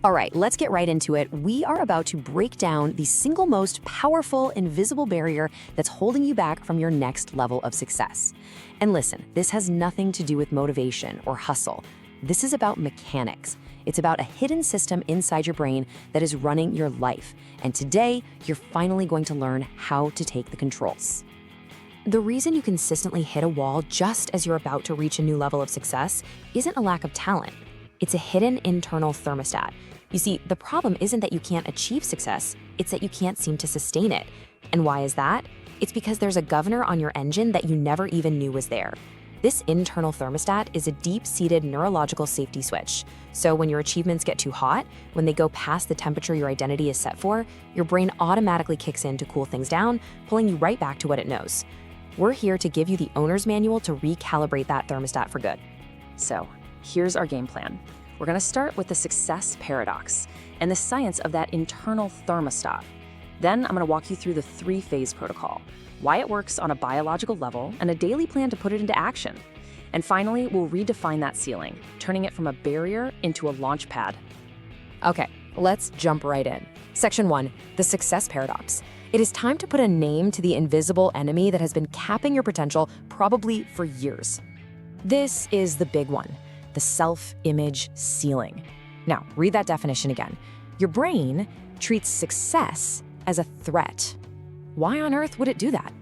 All right, let's get right into it. We are about to break down the single most powerful invisible barrier that's holding you back from your next level of success. And listen, this has nothing to do with motivation or hustle. This is about mechanics. It's about a hidden system inside your brain that is running your life. And today, you're finally going to learn how to take the controls. The reason you consistently hit a wall just as you're about to reach a new level of success isn't a lack of talent. It's a hidden internal thermostat. You see, the problem isn't that you can't achieve success, it's that you can't seem to sustain it. And why is that? It's because there's a governor on your engine that you never even knew was there. This internal thermostat is a deep-seated neurological safety switch. So when your achievements get too hot, when they go past the temperature your identity is set for, your brain automatically kicks in to cool things down, pulling you right back to what it knows. We're here to give you the owner's manual to recalibrate that thermostat for good. So, here's our game plan. We're going to start with the success paradox and the science of that internal thermostat. Then I'm going to walk you through the three-phase protocol, why it works on a biological level, and a daily plan to put it into action. And finally, we'll redefine that ceiling, turning it from a barrier into a launch pad. Okay, let's jump right in. Section 1, the success paradox. It is time to put a name to the invisible enemy that has been capping your potential probably for years. This is the big one, the self-image ceiling. Now, read that definition again. Your brain treats success as a threat. Why on earth would it do that?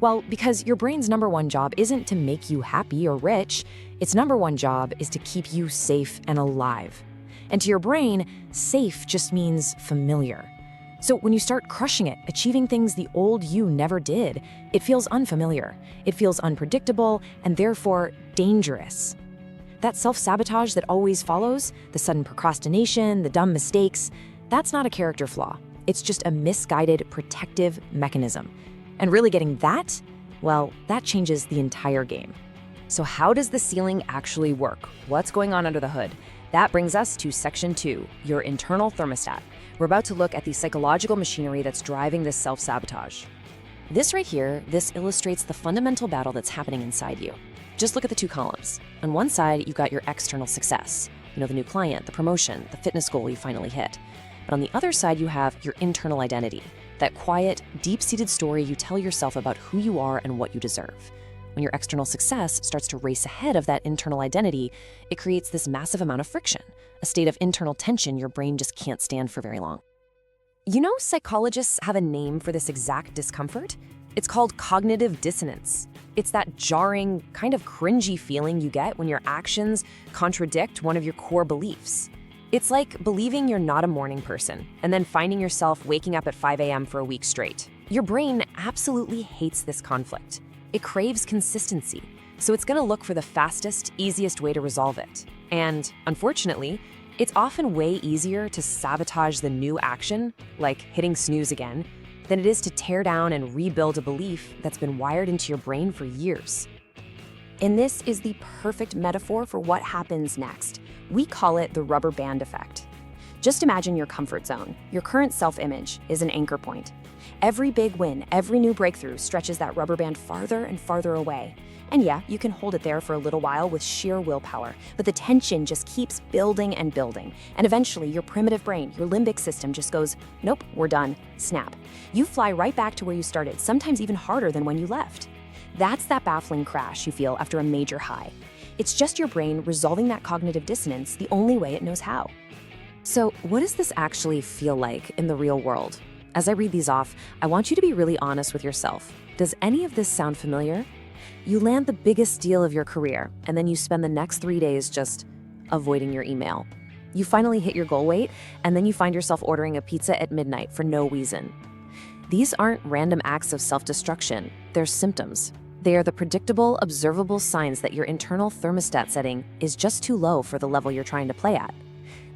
Well, because your brain's number one job isn't to make you happy or rich. Its number one job is to keep you safe and alive. And to your brain, safe just means familiar. So when you start crushing it, achieving things the old you never did, it feels unfamiliar, it feels unpredictable, and therefore dangerous. That self-sabotage that always follows, the sudden procrastination, the dumb mistakes, that's not a character flaw. It's just a misguided protective mechanism. And really getting that, well, that changes the entire game. So how does the ceiling actually work? What's going on under the hood? That brings us to Section 2, your internal thermostat. We're about to look at the psychological machinery that's driving this self-sabotage. This right here, this illustrates the fundamental battle that's happening inside you. Just look at the two columns. On one side, you've got your external success. You know, the new client, the promotion, the fitness goal you finally hit. But on the other side, you have your internal identity, that quiet, deep-seated story you tell yourself about who you are and what you deserve. When your external success starts to race ahead of that internal identity, it creates this massive amount of friction, a state of internal tension your brain just can't stand for very long. You know, psychologists have a name for this exact discomfort? It's called cognitive dissonance. It's that jarring, kind of cringy feeling you get when your actions contradict one of your core beliefs. It's like believing you're not a morning person and then finding yourself waking up at 5 a.m. for a week straight. Your brain absolutely hates this conflict. It craves consistency, so it's going to look for the fastest, easiest way to resolve it. And unfortunately, it's often way easier to sabotage the new action, like hitting snooze again, than it is to tear down and rebuild a belief that's been wired into your brain for years. And this is the perfect metaphor for what happens next. We call it the rubber band effect. Just imagine your comfort zone. Your current self-image is an anchor point. Every big win, every new breakthrough stretches that rubber band farther and farther away. And yeah, you can hold it there for a little while with sheer willpower, but the tension just keeps building and building. And eventually, your primitive brain, your limbic system just goes, nope, we're done, snap. You fly right back to where you started, sometimes even harder than when you left. That's that baffling crash you feel after a major high. It's just your brain resolving that cognitive dissonance the only way it knows how. So what does this actually feel like in the real world? As I read these off, I want you to be really honest with yourself. Does any of this sound familiar? You land the biggest deal of your career, and then you spend the next 3 days just avoiding your email. You finally hit your goal weight, and then you find yourself ordering a pizza at midnight for no reason. These aren't random acts of self-destruction. They're symptoms. They are the predictable, observable signs that your internal thermostat setting is just too low for the level you're trying to play at.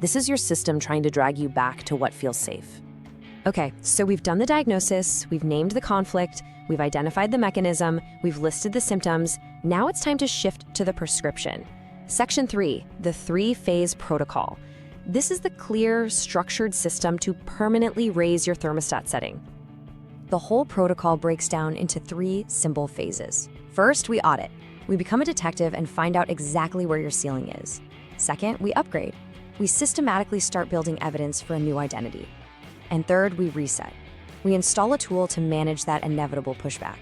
This is your system trying to drag you back to what feels safe. Okay, so we've done the diagnosis, we've named the conflict, we've identified the mechanism, we've listed the symptoms. Now it's time to shift to the prescription. Section 3, the three-phase protocol. This is the clear, structured system to permanently raise your thermostat setting. The whole protocol breaks down into 3 simple phases. First, we audit. We become a detective and find out exactly where your ceiling is. Second, we upgrade. we systematically start building evidence for a new identity. And third, we reset. We install a tool to manage that inevitable pushback.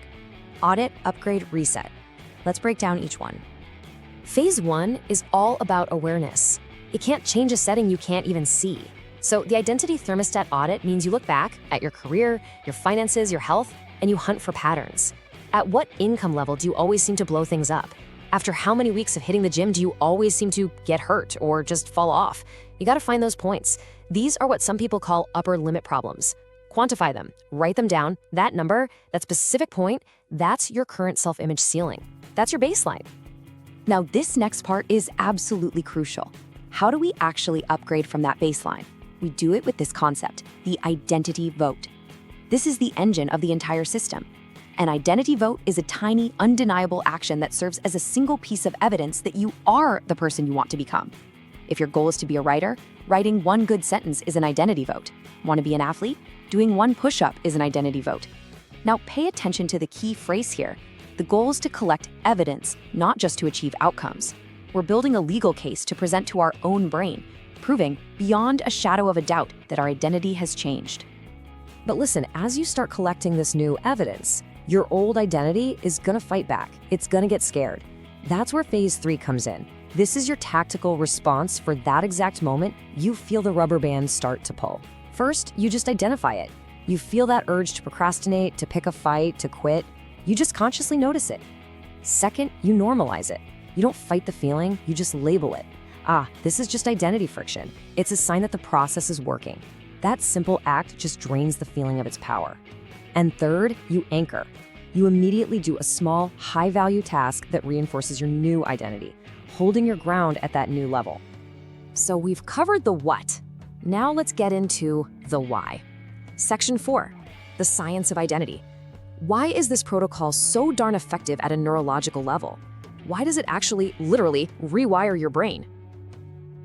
Audit, upgrade, reset. Let's break down each one. Phase 1 is all about awareness. It can't change a setting you can't even see. So the Identity Thermostat Audit means you look back at your career, your finances, your health, and you hunt for patterns. At what income level do you always seem to blow things up? After how many weeks of hitting the gym do you always seem to get hurt or just fall off? You gotta find those points. These are what some people call upper limit problems. Quantify them, write them down. That number, that specific point, that's your current self-image ceiling. That's your baseline. Now, this next part is absolutely crucial. How do we actually upgrade from that baseline? We do it with this concept, the identity vote. This is the engine of the entire system. An identity vote is a tiny, undeniable action that serves as a single piece of evidence that you are the person you want to become. If your goal is to be a writer, writing one good sentence is an identity vote. Want to be an athlete? Doing one push-up is an identity vote. Now pay attention to the key phrase here. The goal is to collect evidence, not just to achieve outcomes. We're building a legal case to present to our own brain, proving beyond a shadow of a doubt that our identity has changed. But listen, as you start collecting this new evidence, your old identity is gonna fight back. It's gonna get scared. That's where phase 3 comes in. This is your tactical response for that exact moment you feel the rubber band start to pull. First, you just identify it. You feel that urge to procrastinate, to pick a fight, to quit. You just consciously notice it. Second, you normalize it. You don't fight the feeling, you just label it. This is just identity friction. It's a sign that the process is working. That simple act just drains the feeling of its power. And third, you anchor. You immediately do a small, high-value task that reinforces your new identity, holding your ground at that new level. So we've covered the what. Now let's get into the why. Section 4, the science of identity. Why is this protocol so darn effective at a neurological level? Why does it actually, literally, rewire your brain?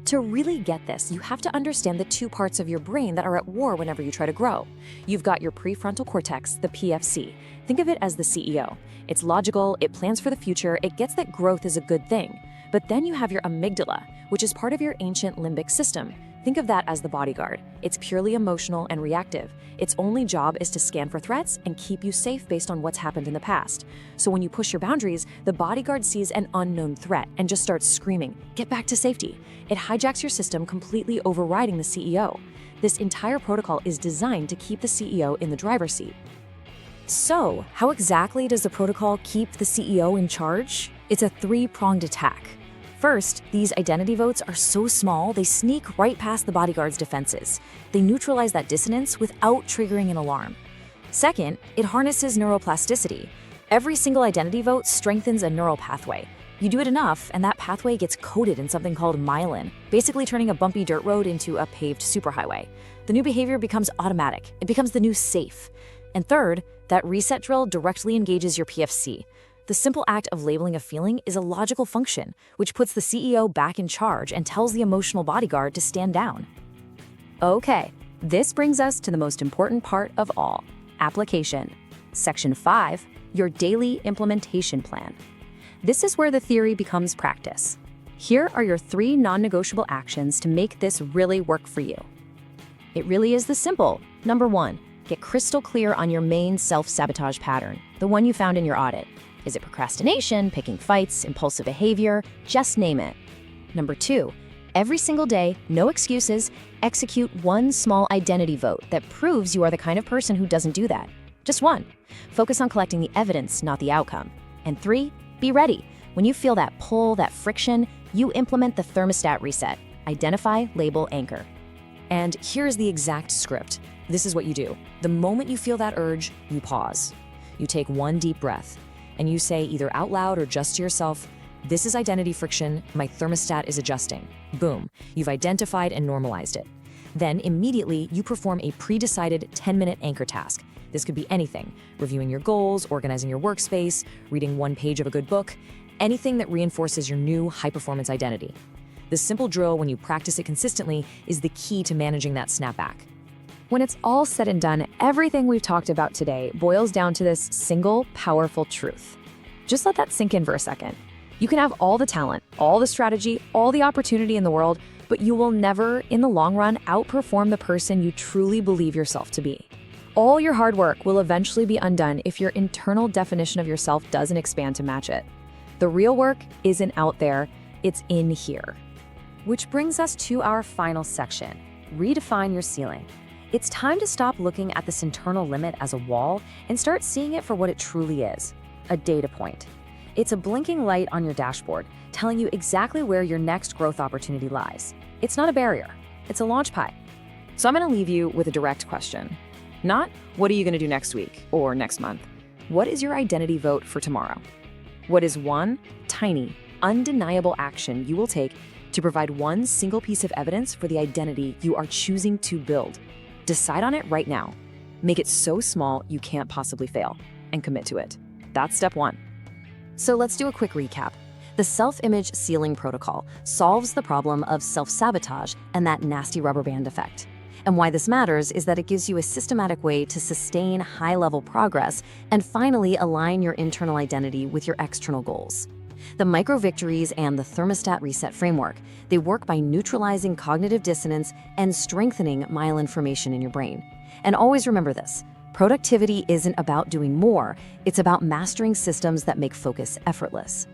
To really get this, you have to understand the two parts of your brain that are at war whenever you try to grow. You've got your prefrontal cortex, the PFC. Think of it as the CEO. It's logical, it plans for the future, it gets that growth is a good thing. But then you have your amygdala, which is part of your ancient limbic system. Think of that as the bodyguard. It's purely emotional and reactive. Its only job is to scan for threats and keep you safe based on what's happened in the past. So when you push your boundaries, the bodyguard sees an unknown threat and just starts screaming, "Get back to safety." It hijacks your system, completely overriding the CEO. This entire protocol is designed to keep the CEO in the driver's seat. So, how exactly does the protocol keep the CEO in charge? It's a three-pronged attack. First, these identity votes are so small, they sneak right past the bodyguard's defenses. They neutralize that dissonance without triggering an alarm. Second, it harnesses neuroplasticity. Every single identity vote strengthens a neural pathway. You do it enough, and that pathway gets coated in something called myelin, basically turning a bumpy dirt road into a paved superhighway. The new behavior becomes automatic. It becomes the new safe. And third, that reset drill directly engages your PFC. The simple act of labeling a feeling is a logical function, which puts the CEO back in charge and tells the emotional bodyguard to stand down. Okay, this brings us to the most important part of all, application. Section 5, your daily implementation plan. This is where the theory becomes practice. Here are your 3 non-negotiable actions to make this really work for you. It really is this simple. Number 1, get crystal clear on your main self-sabotage pattern, the one you found in your audit. Is it procrastination, picking fights, impulsive behavior? Just name it. Number 2, every single day, no excuses, execute one small identity vote that proves you are the kind of person who doesn't do that. Just one. Focus on collecting the evidence, not the outcome. And 3, be ready. When you feel that pull, that friction, you implement the thermostat reset. Identify, label, anchor. And here's the exact script. This is what you do. The moment you feel that urge, you pause. You take one deep breath. And you say either out loud or just to yourself, "This is identity friction, my thermostat is adjusting." Boom, you've identified and normalized it. Then immediately you perform a pre-decided 10-minute anchor task. This could be anything, reviewing your goals, organizing your workspace, reading one page of a good book, anything that reinforces your new high-performance identity. This simple drill, when you practice it consistently, is the key to managing that snapback. When it's all said and done, everything we've talked about today boils down to this single, powerful truth. Just let that sink in for a second. You can have all the talent, all the strategy, all the opportunity in the world, but you will never, in the long run, outperform the person you truly believe yourself to be. All your hard work will eventually be undone if your internal definition of yourself doesn't expand to match it. The real work isn't out there, it's in here. Which brings us to our final section, redefine your ceiling. It's time to stop looking at this internal limit as a wall and start seeing it for what it truly is, a data point. It's a blinking light on your dashboard, telling you exactly where your next growth opportunity lies. It's not a barrier, it's a launch pad. So I'm going to leave you with a direct question. Not, what are you going to do next week or next month? What is your identity vote for tomorrow? What is one tiny, undeniable action you will take to provide one single piece of evidence for the identity you are choosing to build? Decide on it right now. Make it so small you can't possibly fail, and commit to it. That's step one. So let's do a quick recap. The self-image ceiling protocol solves the problem of self-sabotage and that nasty rubber band effect. And why this matters is that it gives you a systematic way to sustain high-level progress and finally align your internal identity with your external goals. The Micro-Victories and the Thermostat Reset framework, they work by neutralizing cognitive dissonance and strengthening myelin formation in your brain. And always remember this, productivity isn't about doing more, it's about mastering systems that make focus effortless.